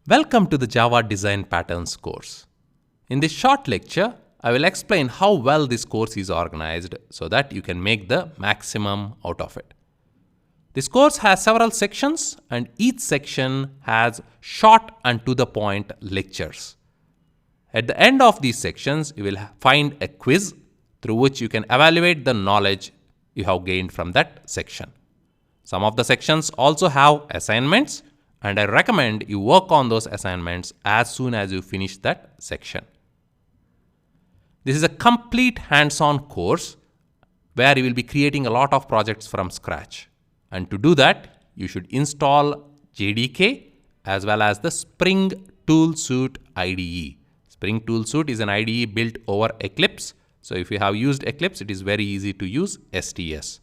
Welcome to the Java Design Patterns course. In this short lecture, I will explain how well this course is organized so that you can make the maximum out of it. This course has several sections and each section has short and to the point lectures. At the end of these sections, you will find a quiz through which you can evaluate the knowledge you have gained from that section. Some of the sections also have assignments, and I recommend you work on those assignments as soon as you finish that section. This is a complete hands-on course where you will be creating a lot of projects from scratch. And to do that, you should install JDK as well as the Spring Tool Suite IDE. Spring Tool Suite is an IDE built over Eclipse. So if you have used Eclipse, it is very easy to use STS.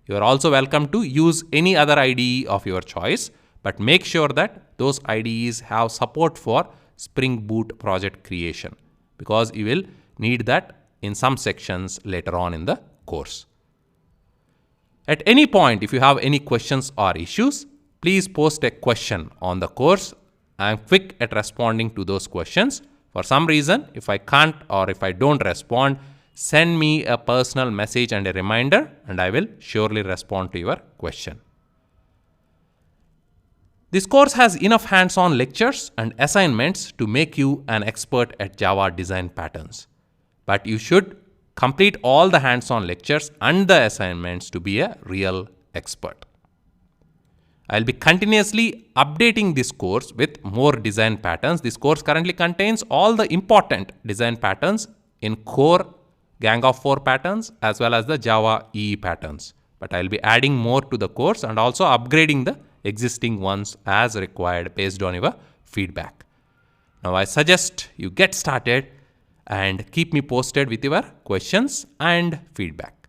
You are also welcome to use any other IDE of your choice, but make sure that those IDEs have support for Spring Boot project creation, because you will need that in some sections later on in the course. At any point, if you have any questions or issues, please post a question on the course. I am quick at responding to those questions. For some reason, if I can't or if I don't respond, send me a personal message and a reminder, and I will surely respond to your question. This course has enough hands-on lectures and assignments to make you an expert at Java design patterns. But you should complete all the hands-on lectures and the assignments to be a real expert. I'll be continuously updating this course with more design patterns. This course currently contains all the important design patterns in core Gang of 4 patterns as well as the Java EE patterns. But I'll be adding more to the course and also upgrading the existing ones as required based on your feedback. Now I suggest you get started and keep me posted with your questions and feedback.